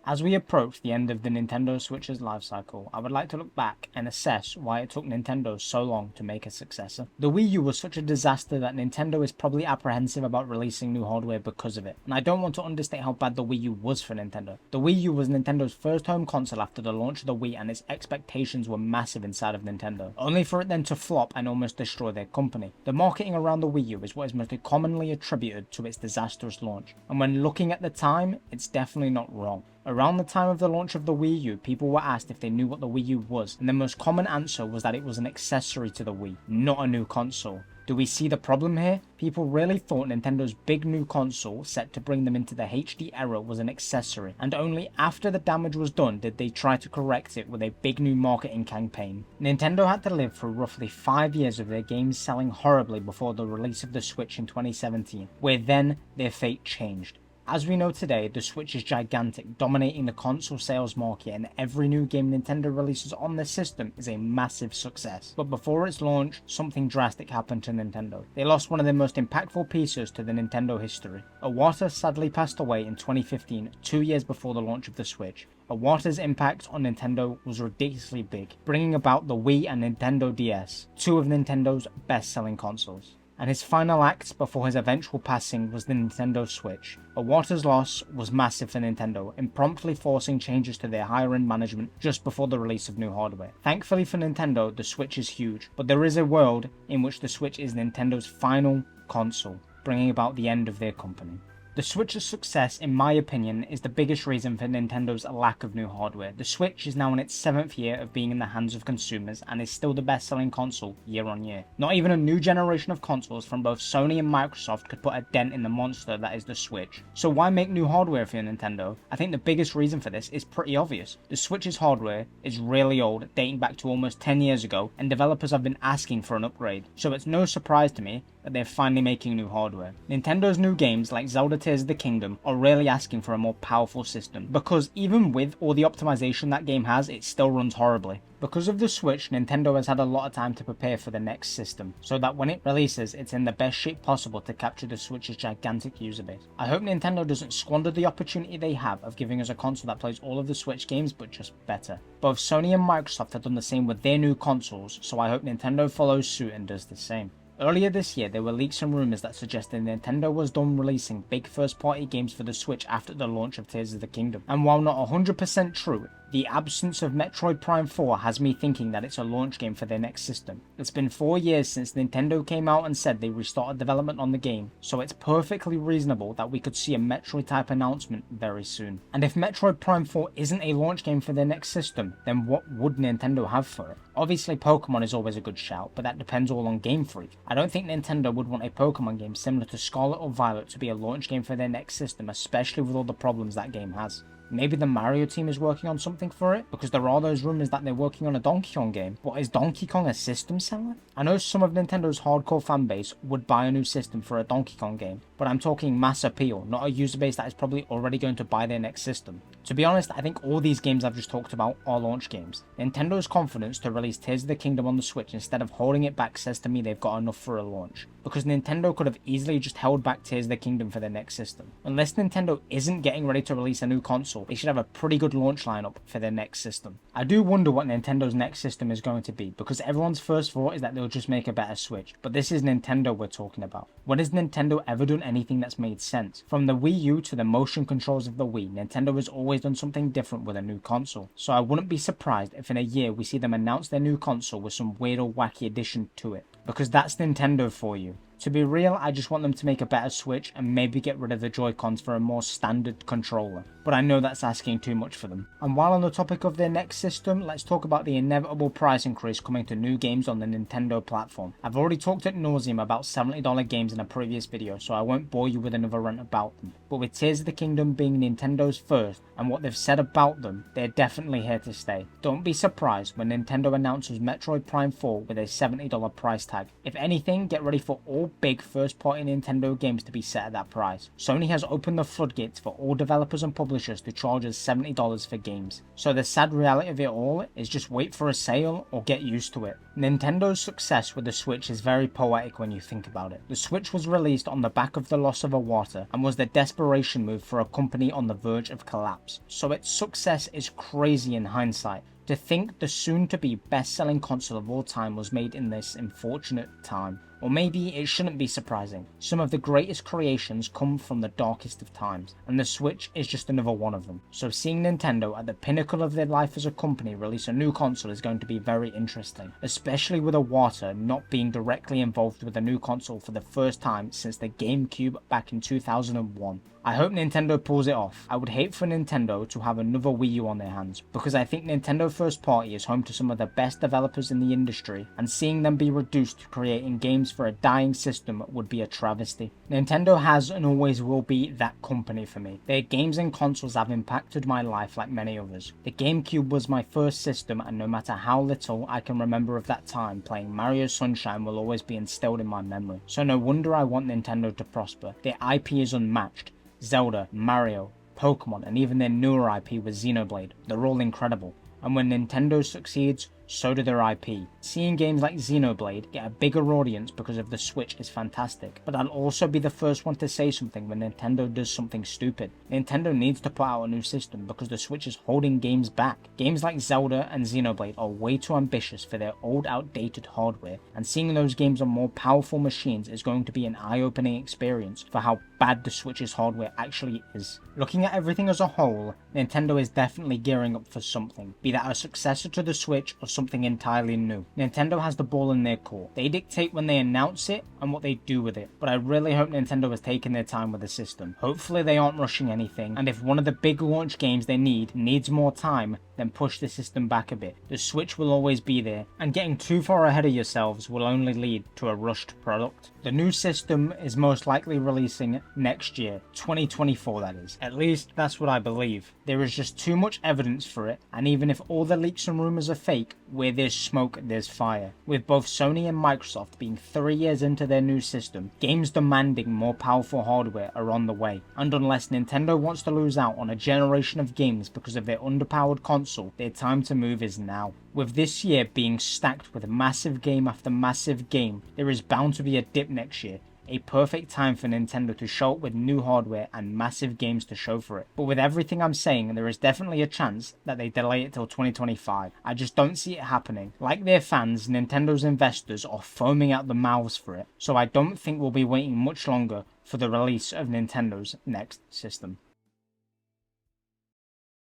As we approach the end of the Nintendo Switch's life cycle, I would like to look back and assess why it took Nintendo so long to make a successor. The Wii U was such a disaster that Nintendo is probably apprehensive about releasing new hardware because of it, and I don't want to understate how bad the Wii U was for Nintendo. The Wii U was Nintendo's first home console after the launch of the Wii, and its expectations were massive inside of Nintendo, only for it then to flop and almost destroy their company. The marketing around the Wii U is what is most commonly attributed to its disastrous launch, and when looking at the time, it's definitely not wrong. Around the time of the launch of the Wii U, people were asked if they knew what the Wii U was, and the most common answer was that it was an accessory to the Wii, not a new console. Do we see the problem here? People really thought Nintendo's big new console, set to bring them into the HD era, was an accessory, and only after the damage was done did they try to correct it with a big new marketing campaign. Nintendo had to live through roughly 5 years of their games selling horribly before the release of the Switch in 2017, where then their fate changed. As we know today, the Switch is gigantic, dominating the console sales market, and every new game Nintendo releases on the system is a massive success. But before its launch, something drastic happened to Nintendo. They lost one of their most impactful pieces to the Nintendo history. Iwata sadly passed away in 2015, 2 years before the launch of the Switch. Iwata's impact on Nintendo was ridiculously big, bringing about the Wii and Nintendo DS, two of Nintendo's best-selling consoles. And his final act before his eventual passing was the Nintendo Switch. Iwata's loss was massive for Nintendo, impromptly forcing changes to their higher-end management just before the release of new hardware. Thankfully for Nintendo, the Switch is huge, but there is a world in which the Switch is Nintendo's final console, bringing about the end of their company. The Switch's success, in my opinion, is the biggest reason for Nintendo's lack of new hardware. The Switch is now in its 7th year of being in the hands of consumers and is still the best-selling console year on year. Not even a new generation of consoles from both Sony and Microsoft could put a dent in the monster that is the Switch. So why make new hardware for Nintendo? I think the biggest reason for this is pretty obvious. The Switch's hardware is really old, dating back to almost 10 years ago, and developers have been asking for an upgrade. So it's no surprise to me that they're finally making new hardware. Nintendo's new games like Zelda Tears of the Kingdom are really asking for a more powerful system, because even with all the optimization that game has, it still runs horribly. Because of the Switch, Nintendo has had a lot of time to prepare for the next system, so that when it releases, it's in the best shape possible to capture the Switch's gigantic user base. I hope Nintendo doesn't squander the opportunity they have of giving us a console that plays all of the Switch games, but just better. Both Sony and Microsoft have done the same with their new consoles, so I hope Nintendo follows suit and does the same. Earlier this year, there were leaks and rumours that suggested Nintendo was done releasing big first-party games for the Switch after the launch of Tears of the Kingdom. And while not 100% true, the absence of Metroid Prime 4 has me thinking that it's a launch game for their next system. It's been 4 years since Nintendo came out and said they restarted development on the game, so it's perfectly reasonable that we could see a Metroid-type announcement very soon. And if Metroid Prime 4 isn't a launch game for their next system, then what would Nintendo have for it? Obviously Pokemon is always a good shout, but that depends all on Game Freak. I don't think Nintendo would want a Pokemon game similar to Scarlet or Violet to be a launch game for their next system, especially with all the problems that game has. Maybe the Mario team is working on something for it, because there are those rumours that they're working on a Donkey Kong game. But is Donkey Kong a system seller? I know some of Nintendo's hardcore fanbase would buy a new system for a Donkey Kong game, but I'm talking mass appeal, not a user base that is probably already going to buy their next system. To be honest, I think all these games I've just talked about are launch games. Nintendo's confidence to release Tears of the Kingdom on the Switch instead of holding it back says to me they've got enough for a launch, because Nintendo could have easily just held back Tears of the Kingdom for their next system. Unless Nintendo isn't getting ready to release a new console, they should have a pretty good launch lineup for their next system. I do wonder what Nintendo's next system is going to be, because everyone's first thought is that they'll just make a better Switch, but this is Nintendo we're talking about. When has Nintendo ever done anything that's made sense? From the Wii U to the motion controls of the Wii, Nintendo has always done something different with a new console, so I wouldn't be surprised if in a year we see them announce their new console with some weird or wacky addition to it, because that's Nintendo for you. To be real, I just want them to make a better Switch and maybe get rid of the Joy-Cons for a more standard controller, but I know that's asking too much for them. And while on the topic of their next system, let's talk about the inevitable price increase coming to new games on the Nintendo platform. I've already talked at nauseam about $70 games in a previous video, so I won't bore you with another rant about them. But with Tears of the Kingdom being Nintendo's first, and what they've said about them, they're definitely here to stay. Don't be surprised when Nintendo announces Metroid Prime 4 with a $70 price tag. If anything, get ready for all all big first-party Nintendo games to be set at that price. Sony has opened the floodgates for all developers and publishers to charge us $70 for games. So the sad reality of it all is just wait for a sale or get used to it. Nintendo's success with the Switch is very poetic when you think about it. The Switch was released on the back of the loss of Iwata and was the desperation move for a company on the verge of collapse. So its success is crazy in hindsight. To think the soon-to-be best-selling console of all time was made in this unfortunate time. Or maybe it shouldn't be surprising. Some of the greatest creations come from the darkest of times, and the Switch is just another one of them. So seeing Nintendo at the pinnacle of their life as a company release a new console is going to be very interesting, especially with Iwata not being directly involved with a new console for the first time since the GameCube back in 2001. I hope Nintendo pulls it off. I would hate for Nintendo to have another Wii U on their hands, because I think Nintendo First Party is home to some of the best developers in the industry, and seeing them be reduced to creating games for a dying system would be a travesty. Nintendo has and always will be that company for me. Their games and consoles have impacted my life like many others. The GameCube was my first system, and no matter how little I can remember of that time, playing Mario Sunshine will always be instilled in my memory. So no wonder I want Nintendo to prosper. Their IP is unmatched. Zelda, Mario, Pokemon, and even their newer IP with Xenoblade, they're all incredible. And when Nintendo succeeds, so do their IP. Seeing games like Xenoblade get a bigger audience because of the Switch is fantastic, but I'll also be the first one to say something when Nintendo does something stupid. Nintendo needs to put out a new system because the Switch is holding games back. Games like Zelda and Xenoblade are way too ambitious for their old outdated hardware, and seeing those games on more powerful machines is going to be an eye-opening experience for how bad the Switch's hardware actually is. Looking at everything as a whole, Nintendo is definitely gearing up for something, be that a successor to the Switch or something entirely new. Nintendo has the ball in their court. They dictate when they announce it and what they do with it, but I really hope Nintendo has taken their time with the system. Hopefully they aren't rushing anything, and if one of the big launch games they needs more time, then push the system back a bit. The Switch will always be there, and getting too far ahead of yourselves will only lead to a rushed product. The new system is most likely releasing next year, 2024 that is. At least that's what I believe. There is just too much evidence for it, and even if all the leaks and rumors are fake, where there's smoke, there's fire. With both Sony and Microsoft being 3 years into their new system, games demanding more powerful hardware are on the way, and unless Nintendo wants to lose out on a generation of games because of their underpowered console, their time to move is now. With this year being stacked with massive game after massive game, there is bound to be a dip next year. A perfect time for Nintendo to show up with new hardware and massive games to show for it. But with everything I'm saying, there is definitely a chance that they delay it till 2025. I just don't see it happening. Like their fans, Nintendo's investors are foaming out the mouths for it, so I don't think we'll be waiting much longer for the release of Nintendo's next system.